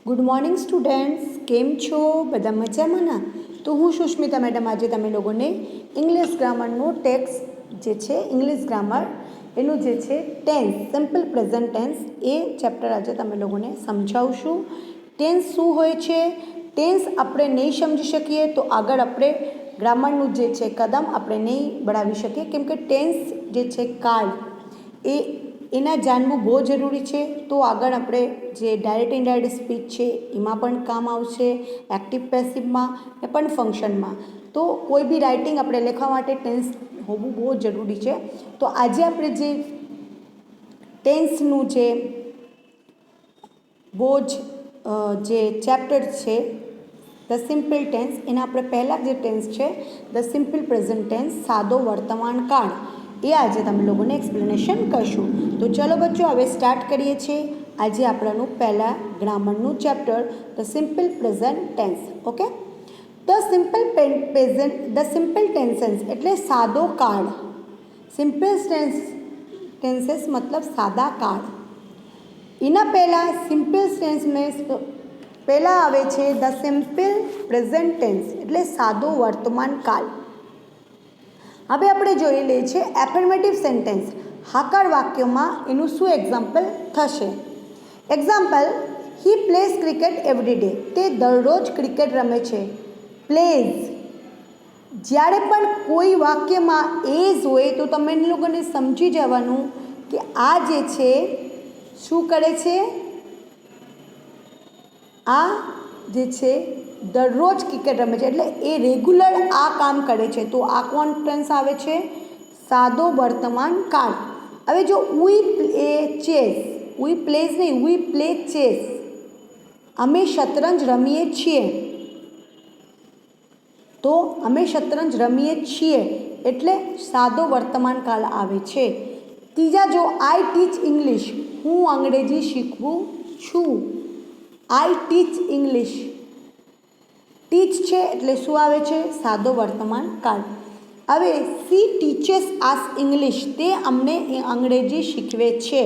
Good morning students, કેમ છો? બધા મજામાં ના? તો હું સુષ્મિતા મેડમ આજે તમે લોકોને ઇંગ્લિશ ગ્રામરનું ટેક્સ્ટ જે છે ઇંગ્લિશ ગ્રામર એનું જે છે ટેન્સ, સિમ્પલ પ્રેઝન્ટ ટેન્સ એ ચેપ્ટર આજે તમે લોકોને સમજાવશું. ટેન્સ શું હોય છે, ટેન્સ આપણે નહીં સમજી શકીએ તો આગળ આપણે ગ્રામરનું જે છે કદમ આપણે નહીં બઢાવી શકીએ, કેમ કે ટેન્સ જે છે કાળ એના જાણવું બહુ જરૂરી છે. તો આગળ આપણે જે ડાયરેક્ટ ઇનડાયરેક્ટ સ્પીચ છે એમાં પણ કામ આવશે, એક્ટિવ પેસિવમાં ને પણ ફંક્શનમાં. તો કોઈ બી રાઇટિંગ આપણે લખવા માટે ટેન્સ હોવું બહુ જરૂરી છે. તો આજે આપણે જે ટેન્સનું જે બહુ જ જે ચેપ્ટર છે ધ સિમ્પલ ટેન્સ, એના આપણે પહેલાં જે ટેન્સ છે ધ સિમ્પલ પ્રેઝન્ટ ટેન્સ, સાદો વર્તમાન કાળ, એ આજે તમે લોકોને એક્સપ્લેનેશન કરશું. તો ચલો બચ્ચો હવે સ્ટાર્ટ કરીએ છીએ આજે આપણનું પહેલાં ગ્રામરનું chapter the simple present tense. Okay, the simple tenses એટલે સાદો કાળ. સિમ્પલ ટેન્सेस મતલબ સાદા કાળ. એના પહેલાં સિમ્પલ ટેન્સમાં પહેલાં આવે છે ધ સિમ્પલ પ્રેઝન્ટ ટેન્સ એટલે સાદો વર્તમાન કાળ. હવે આપણે જોઈ લઈએ છીએ એફર્મેટિવ સેન્ટેન્સ, હાકાર વાક્યોમાં એનું શું એક્ઝામ્પલ થશે. એક્ઝામ્પલ, હી પ્લેઝ ક્રિકેટ એવરી ડે, તે દરરોજ ક્રિકેટ રમે છે. પ્લેઝ, જ્યારે પણ કોઈ વાક્યમાં એઝ હોય તો તમે લોકોને સમજી જવાનું કે આ જે છે શું કરે છે, આ જે છે દરરોજ ક્રિકેટ રમે છે એટલે એ રેગ્યુલર આ કામ કરે છે. તો આ કોણ ટેન્સ આવે છે? સાદો વર્તમાન કાળ. હવે જો we play chess, we plays નહીં, વી પ્લે ચેસ, અમે શતરંજ રમીએ છીએ. તો અમે શતરંજ રમીએ છીએ એટલે સાદો વર્તમાન કાળ આવે છે. ત્રીજા જો આઈ ટીચ ઇંગ્લિશ, હું અંગ્રેજી શીખવું છું. આઈ ટીચ ઇંગ્લિશ, ટીચ છે એટલે શું આવે છે? સાદો વર્તમાન કાળ. હવે સી ટીચેસ આસ ઇંગ્લિશ, તે અમને અંગ્રેજી શીખવે છે.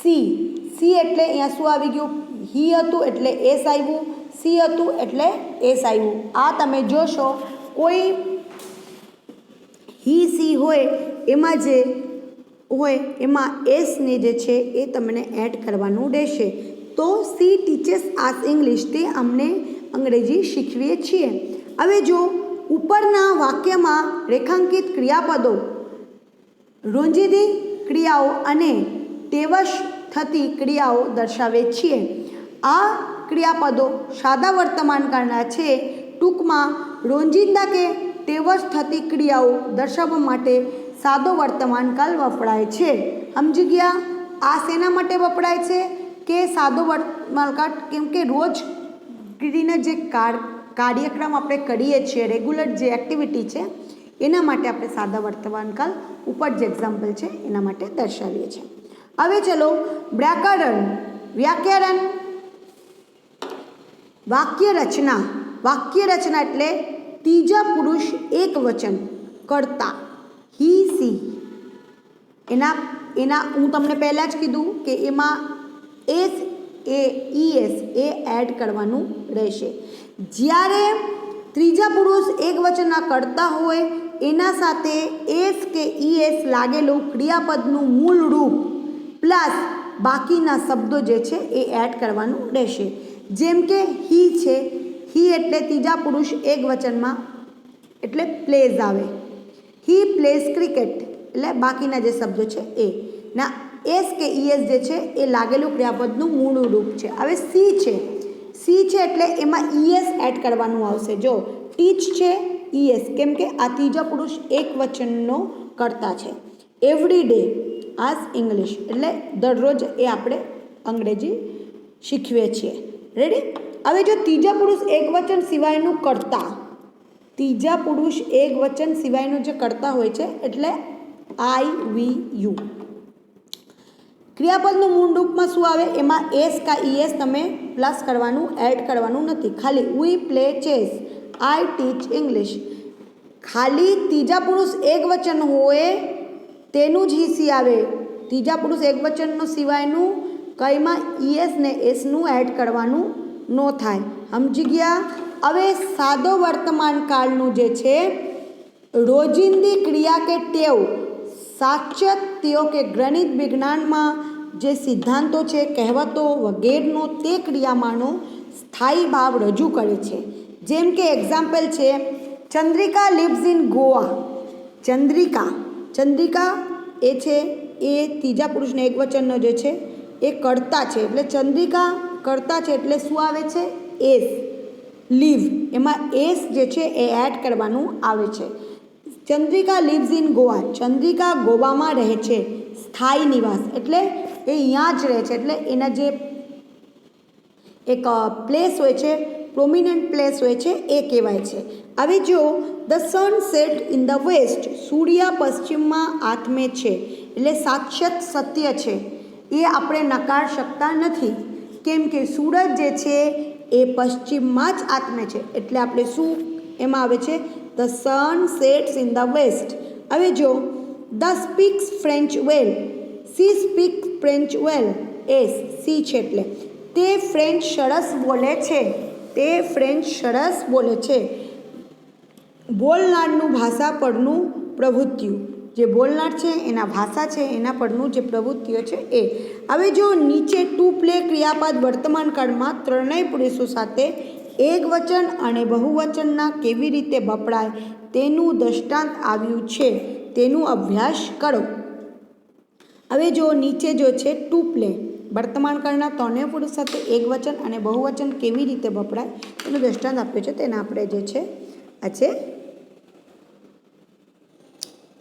સી એટલે અહીંયા શું આવી ગયું? હી હતું એટલે એસ આવ્યું, સી હતું એટલે એસ આવ્યું. આ તમે જોશો કોઈ હી સી હોય એમાં જે હોય એમાં એસને જે છે એ તમને એડ કરવાનું રહેશે. તો સી ટીચેસ આસ ઇંગ્લિશ, તે અમને અંગ્રેજી શીખવીએ છીએ. હવે જો ઉપરના વાક્યમાં રેખાંકિત ક્રિયાપદો રોજિંદી ક્રિયાઓ અને ટેવશ થતી ક્રિયાઓ દર્શાવે છીએ. આ ક્રિયાપદો સાદા વર્તમાન કાળના છે. ટૂંકમાં રોજિંદા કે ટેવશ થતી ક્રિયાઓ દર્શાવવા માટે સાદો વર્તમાન કાળ વપરાય છે. સમજી ગયા? આ શેના માટે વપરાય છે કે સાદો વર્તમાન કાળ? કેમ કે રોજ જે કાર્યક્રમ આપણે કરીએ છીએ, રેગ્યુલર જે એક્ટિવિટી છે એના માટે આપણે સાદા વર્તમાન કાળ ઉપર જે એક્ઝામ્પલ છે એના માટે દર્શાવીએ છીએ. હવે ચલો વ્યાકરણ, વાક્ય રચના. વાક્ય રચના એટલે ત્રીજા પુરુષ એક વચન કર્તા, હી સી. એના હું તમને પહેલાં જ કીધું કે એમાં એસ ઈએસ એ એડ કરવાનું રહેશે. જ્યારે ત્રીજા પુરુષ એક વચનના કર્તા હોય એના સાથે એસ કે ઈએસ લાગેલું ક્રિયાપદનું મૂળ રૂપ પ્લસ બાકીના શબ્દો જે છે એ એડ કરવાનું રહેશે. જેમ કે હી છે, હી એટલે ત્રીજા પુરુષ એક વચનમાં એટલે પ્લેઝ આવે. હી પ્લેઝ ક્રિકેટ એટલે બાકીના જે શબ્દો છે એ ના એસ કે ઈએસ જે છે એ લાગેલું ક્રિયાપદનું મૂળ રૂપ છે. હવે સી છે એટલે એમાં ઈએસ એડ કરવાનું આવશે. જો ટીચ છે, ઈએસ, કેમ કે આ ત્રીજા પુરુષ એક વચનનો કર્તા છે. એવરી ડે આસ ઇંગ્લિશ એટલે દરરોજ એ આપણે અંગ્રેજી શીખવીએ છીએ. રેડી? હવે જો ત્રીજા પુરુષ એક વચન સિવાયનું કર્તા, ત્રીજા પુરુષ એક વચન સિવાયનું જે કર્તા હોય છે એટલે આઈ વી યુ. ક્રિયાપદનું મૂળ રૂપમાં શું આવે? એમાં એસ કા ઈએસ તમે પ્લસ કરવાનું, એડ કરવાનું નથી. ખાલી વી પ્લે ચેસ, આઈ ટીચ ઇંગ્લિશ. ખાલી ત્રીજા પુરુષ એક વચન હોય તેનું જ હીસી આવે. ત્રીજા પુરુષ એક વચનનું સિવાયનું કંઈમાં ઈએસ ને એસનું એડ કરવાનું નો થાય। સમજી ગયા? હવે સાદો વર્તમાન કાળનું જે છે રોજિંદી ક્રિયા કે ટેવ સાચત્યો કે ગણિત વિજ્ઞાનમાં જે સિદ્ધાંતો છે કહેવતો વગેરેનો તે ક્રિયામાંનો સ્થાયી ભાવ રજૂ કરે છે। જેમ કે એક્ઝામ્પલ છે ચંદ્રિકા લિવ્સ ઇન ગોવા। ચંદ્રિકા એ છે એ ત્રીજા પુરુષને એકવચનનો જે છે એ કર્તા છે, એટલે ચંદ્રિકા કર્તા છે એટલે શું આવે છે? એસ। લીવ એમાં એસ જે છે એ એડ કરવાનું આવે છે। ચંદ્રિકા લિવ્સ ઇન ગોવા, ચંદ્રિકા ગોવામાં રહે છે। સ્થાયી નિવાસ એટલે એ અહીંયા જ રહે છે, એટલે એના જે એક પ્લેસ હોય છે, પ્રોમિનન્ટ પ્લેસ હોય છે એ કહેવાય છે। હવે જો the sun set in the west, સૂર્ય પશ્ચિમમાં આથમે છે, એટલે સાક્ષાત સત્ય છે, એ આપણે નકાર શકતા નથી, કેમ કે સૂરજ જે છે એ પશ્ચિમમાં જ આથમે છે, એટલે આપણે શું એમાં આવે છે? The sun sets in the west. હવે જો the speaks French well, she speaks French well, S she છે એટલે તે ફ્રેન્ચ સરસ બોલે છે, તે ફ્રેન્ચ સરસ બોલે છે। બોલનારનું ભાષા પરનું પ્રવૃત્તિઓ, જે બોલનાર છે એના ભાષા છે એના પરનું જે પ્રવૃત્તિઓ છે એ। હવે જો નીચે ટુ પ્લે ક્રિયાપદ વર્તમાન કાળમાં ત્રણેય પુરુષો સાથે એકવચન અને બહુવચનના કેવી રીતે વપરાય તેનું દૃષ્ટાંત આવ્યું છે, તેનું અભ્યાસ કરો। હવે જો નીચે જો છે ટુ પ્લે વર્તમાન કાળના ત્રણેય પુરુષ સાથે એકવચન અને બહુવચન કેવી રીતે વપરાય એનું દૃષ્ટાંત આપ્યું છે, તેને આપણે જે છે આજે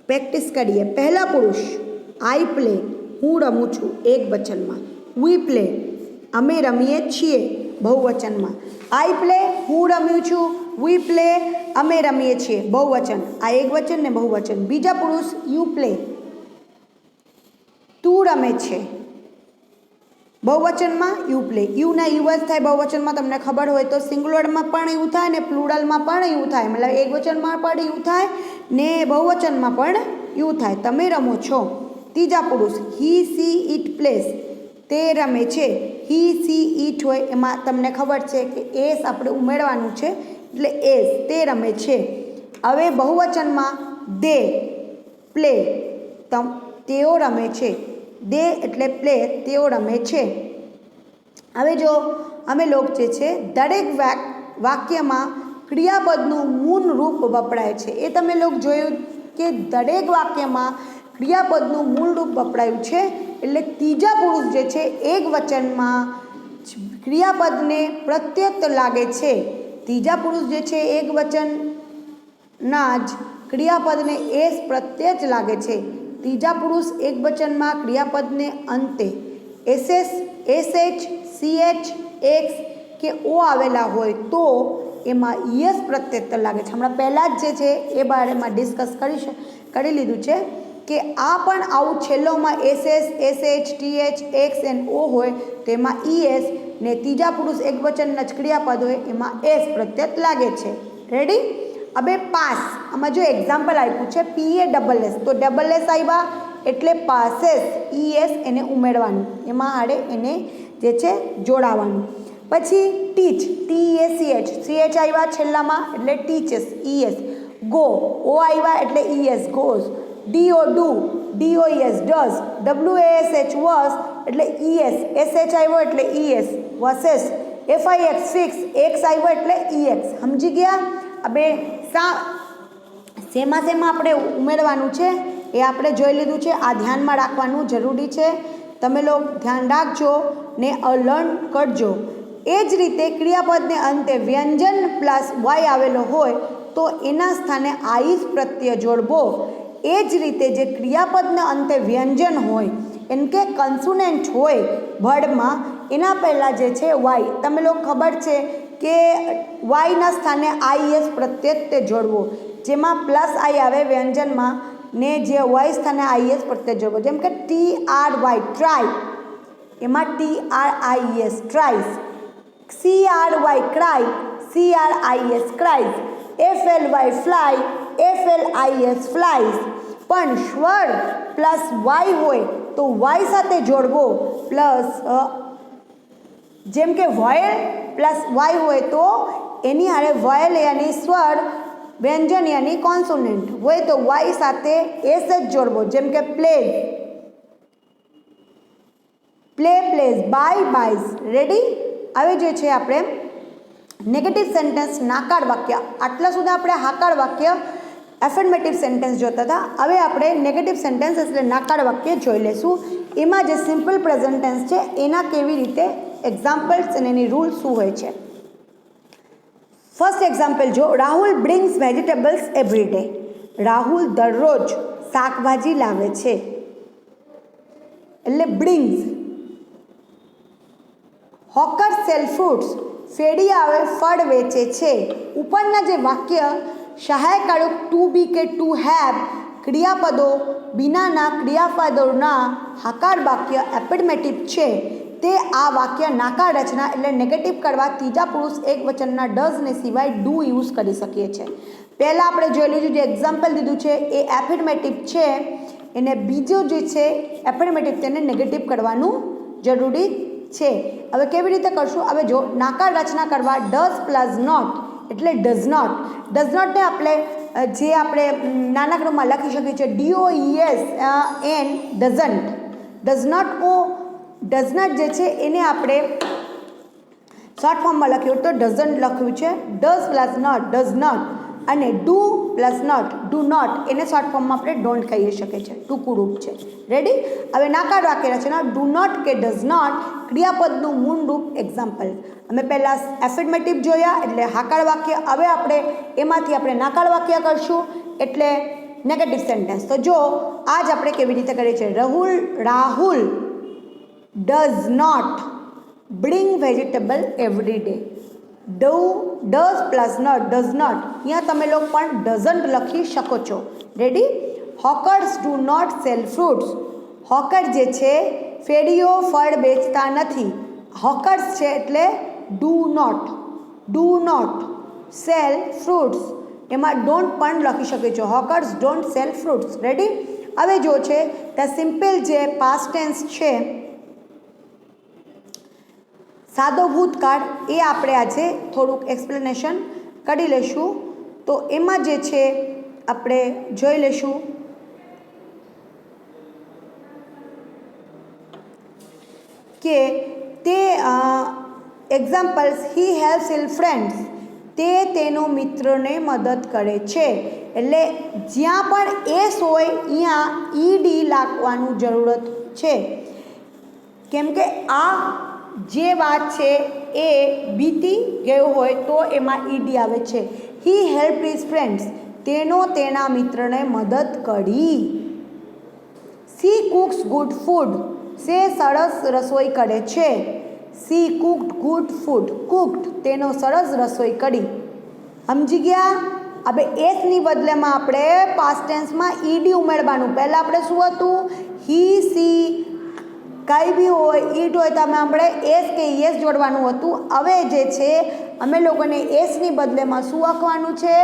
પ્રેક્ટિસ કરીએ। પહેલા પુરુષ આઈ પ્લે, હું રમું છું એકવચનમાં। વી પ્લે, અમે રમીએ છીએ બહુવચનમાં। આઈ પ્લે, હું રમ્યું છું। વી પ્લે, અમે રમીએ છીએ બહુવચન। આ એકવચન ને બહુવચન। બીજા પુરુષ યુ પ્લે, તું રમે છે બહુવચનમાં। યુ પ્લે, યુ ના યુ જ થાય બહુવચનમાં, તમને ખબર હોય તો। સિંગ્યુલરમાં પણ એવું થાય ને પ્લુરલમાં પણ એવું થાય, મતલબ એકવચનમાં પણ એવું થાય ને બહુવચનમાં પણ એવું થાય। તમે રમો છો। ત્રીજા પુરુષ હી સી ઇટ પ્લેસ, તે રમે છે। હી સી ઇટ હોય એમાં તમને ખબર છે કે એસ આપણે ઉમેરવાનું છે, એટલે એસ તે રમે છે। હવે બહુવચનમાં દે પ્લે, તેઓ રમે છે। દે એટલે પ્લે, તેઓ રમે છે। હવે જો અમે લોક જે છે દરેક વાક્યમાં ક્રિયાપદનું મૂળ રૂપ વપરાય છે, એ તમે લોક જોયું કે દરેક વાક્યમાં ક્રિયાપદનું મૂળ રૂપ વપરાયું છે, એટલે ત્રીજા પુરુષ જે છે એક વચનમાં ક્રિયાપદને પ્રત્યય લાગે છે। ત્રીજા પુરુષ જે છે એક વચનના જ ક્રિયાપદને એસ પ્રત્યય જ લાગે છે। ત્રીજા પુરુષ એક વચનમાં ક્રિયાપદને અંતે એસએસ, એસએચ, સીએચ, એક્સ કે ઓ આવેલા હોય તો એમાં યસ પ્રત્યય લાગે છે। હમણાં પહેલાં જ જે છે એ બારેમાં ડિસ્કસ કરી લીધું છે કે આ પણ આવું છેલ્લોમાં SS, SH, TH, X and O હોય તો એમાં ઈએસ ને ત્રીજા પુરુષ એક વચનના જ ક્રિયાપદ હોય એમાં એસ પ્રત્યય લાગે છે। રેડી? હવે પાસ, આમાં જો એક્ઝામ્પલ આપ્યું છે પીએ ડબલ એસ, તો ડબલ એસ આવ્યા એટલે પાસેસ, ઈએસ એને ઉમેરવાનું, એમાં આડે એને જે છે જોડાવાનું। પછી ટીચ, TEACH, CH આવ્યા છેલ્લામાં એટલે ટીચેસ, ES। ગો, ઓ આવ્યા એટલે ES, goes. DO, do, DOES, does. WASH, વસ એટલે ES, SH આવ્યો એટલે ES, વસેસ। FIX, ફિક્સ, એક્સ આવ્યો એટલે EX। સમજી ગયા? હવે શેમાં આપણે ઉમેરવાનું છે એ આપણે જોઈ લીધું છે, આ ધ્યાનમાં રાખવાનું જરૂરી છે, તમે લોકો ધ્યાન રાખજો ને લર્ન કરજો। એ જ રીતે ક્રિયાપદને અંતે વ્યંજન પ્લસ વાય આવેલો હોય તો એના સ્થાને આઈસ પ્રત્યય જોડવો। એ જ રીતે જે ક્રિયાપદને અંતે વ્યંજન હોય એમ કે કન્સોનન્ટ હોય વર્ડમાં એના પહેલાં જે છે વાય, તમે લોકો ખબર છે કે વાયના સ્થાને આઈએસ પ્રત્યય જોડવો, જેમાં પ્લસ આઈ આવે વ્યંજનમાં ને જે વાય સ્થાને આઈએસ પ્રત્યય જોડવો। જેમ કે TRY ટ્રાય, એમાં TRIES ટ્રાઇસ। CRY cry, CRIS cries. FLY fly, FLIS flies. પણ સ્વર પ્લસ વાય હોય તો વાય સાથે જોડવો પ્લસ, જેમ કે વોયલ પ્લસ વાય હોય તો એની હારે વયલ યાની સ્વર, વ્યંજન યાની કોન્સોનન્ટ હોય તો વાય સાથે એસ જ જોડવો. જેમ કે play, play plays, buy buys. Ready? હવે જે છે આપણે નેગેટિવ સેન્ટેન્સ નાકાર વાક્ય, આટલા સુધી આપણે હાકાર વાક્ય એફર્મેટિવ સેન્ટેન્સ જોતા હતા. હવે આપણે નેગેટિવ સેન્ટેન્સ એટલે નાકાર વાક્ય જોઈ લઈશું. એમાં જે સિમ્પલ પ્રેઝન્ટ ટેન્સ છે એના કેવી રીતે એક્ઝામ્પલ્સ અને એની રૂલ શું હોય છે. ફર્સ્ટ એક્ઝામ્પલ જો, Rahul brings vegetables every day. Rahul દરરોજ શાકભાજી લાવે છે એટલે બ્રિંગ્સ. હોકર સેલ ફ્રૂટ્સ, ફેરી આવે ફળ વેચે છે. ઉપરના જે વાક્ય સહાયકારક ટુ બી કે ટુ હેવ ક્રિયાપદો વિનાના ક્રિયાપદોના હાકાર વાક્ય એફર્મેટિવ છે તે આ વાક્ય નાકાર રચના એટલે નેગેટિવ કરવા ત્રીજા પુરુષ એક વચનના ડઝને સિવાય ડુ યુઝ કરી શકીએ છીએ. પહેલાં આપણે જોઈ લીધું જે એક્ઝામ્પલ દીધું છે એ એફર્મેટિવ છે, એને બીજો જે છે એફર્મેટિવ તેને નેગેટિવ કરવાનું જરૂરી છે. હવે કેવી રીતે કરશું? હવે જો નાકાર રચના કરવા ડઝ પ્લસ નોટ એટલે ડઝ નોટ. ડઝ નોટને આપણે જે આપણે નાનકડુંમાં લખી શકીએ છીએ DOES N doesn't. Does not ઓ ડઝ નોટ જે છે એને આપણે શોર્ટ ફોર્મમાં લખ્યું તો ડઝન્ટ લખ્યું છે. Does plus not does not અને do plus not do not એને શોર્ટ ફોર્મમાં આપણે ડોન્ટ કહી શકીએ છીએ, ટૂંકું રૂપ છે. રેડી? હવે નાકાર વાક્ય રચના ડુ નોટ કે ડઝ નોટ ક્રિયાપદનું મૂળ રૂપ એક્ઝામ્પલ. અમે પહેલાં એફર્મેટિવ જોયા એટલે હાકાર વાક્ય. હવે આપણે એમાંથી આપણે નાકાર વાક્ય કરશું એટલે નેગેટિવ સેન્ટેન્સ. તો જો આજ આપણે કેવી રીતે કરીએ છીએ. Rahul does not bring vegetable every day. Does plus not does not, અહીંયા તમે લોકો પણ ડઝન્ટ લખી શકો છો. Ready? Hawkers do not sell fruits. Hawker જે છે ફેરીઓ ફળ વેચતા નથી. હોકર્સ છે એટલે ડુ નોટ સેલ ફ્રૂટ્સ, એમાં ડોન્ટ પણ લખી શકીએ છો. Hawkers don't sell fruits. Ready? હવે જો છે ધ સિમ્પલ જે પાસ્ટ ટેન્સ છે સાદો ભૂતકાળ એ આપણે આજે થોડુંક એક્સપ્લેનેશન કરી લઈશું. તો એમાં જે છે આપણે જોઈ લઈશું કે તે એક્ઝામ્પલ્સ હી હેલ્પ્સ હિઝ ફ્રેન્ડ્સ, તે તેનો મિત્રને મદદ કરે છે. એટલે જ્યાં પણ એસ હોય અહીંયા ઈડી લાગવાનું જરૂરત છે, કેમ કે આ જે વાત છે એ બીતી ગયો હોય તો એમાં ઈડી આવે છે. હી હેલ્પ હિઝ ફ્રેન્ડ્સ, તેના મિત્રને મદદ કરી. સી કુક્સ ગુડ ફૂડ, સે સરસ રસોઈ કરે છે. C cooked good food, cooked તેનો સરસ રસોઈ કરી. સમજી ગયા? હવે એસની બદલેમાં આપણે પાસ્ટ ટેન્સમાં ઈડી ઉમેરવાનું. પહેલાં આપણે શું હતું? હી સી કંઈ બી હોય ઈટ હોય તો આપણે એસ કે યસ જોડવાનું હતું. હવે જે છે અમે લોકોને એસની બદલેમાં શું લખવાનું છે?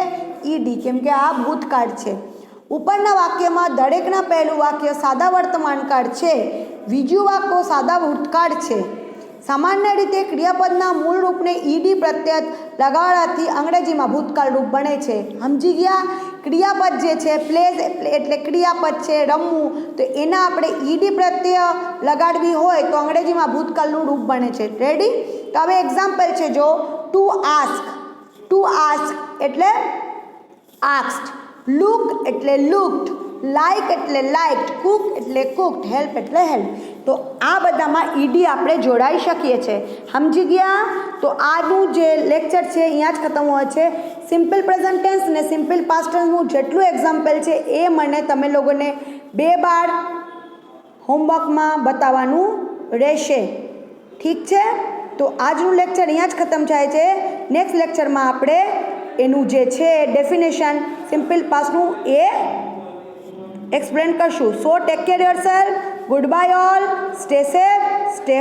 ઈડી, કેમ કે આ ભૂતકાળ છે. ઉપરના વાક્યમાં દરેકના પહેલું વાક્ય સાદા વર્તમાનકાળ છે, બીજું વાક્ય સાદા ભૂતકાળ છે. સામાન્ય રીતે ક્રિયાપદના મૂળ રૂપને ઈડી પ્રત્યય લગાડવાથી અંગ્રેજીમાં ભૂતકાળ રૂપ બને છે. સમજી ગયા? ક્રિયાપદ જે છે પ્લેઝ એટલે ક્રિયાપદ છે રમવું, તો એના આપણે ઈડી પ્રત્યય લગાડવી હોય તો અંગ્રેજીમાં ભૂતકાળનું રૂપ બને છે. રેડી? તો હવે એક્ઝામ્પલ છે જો ટુ આસ્ક એટલે આસ્ક્ડ, લુક એટલે લુક્ડ, લાઇક એટલે લાઇક્ડ, કુક એટલે કુકડ, હેલ્પ એટલે હેલ્પ. તો આ બધામાં ઈડી આપણે જોડાઈ શકીએ છીએ. સમજી ગયા? તો આજનું જે લેક્ચર છે અહીંયા જ ખતમ હોય છે. સિમ્પલ પ્રેઝન્ટ ટેન્સ અને સિમ્પલ પાસ્ટ ટેન્સનું જેટલું એક્ઝામ્પલ છે એ મને તમે લોકોને 2 વાર હોમવર્કમાં બતાવવાનું રહેશે. ઠીક છે? તો આજનું લેક્ચર અહીંયા જ ખતમ થાય છે. નેક્સ્ટ લેક્ચરમાં આપણે એનું જે છે ડેફિનેશન સિમ્પલ પાસ્ટનું એ explain કરશું. So take care yourself. Goodbye all. Stay safe. Stay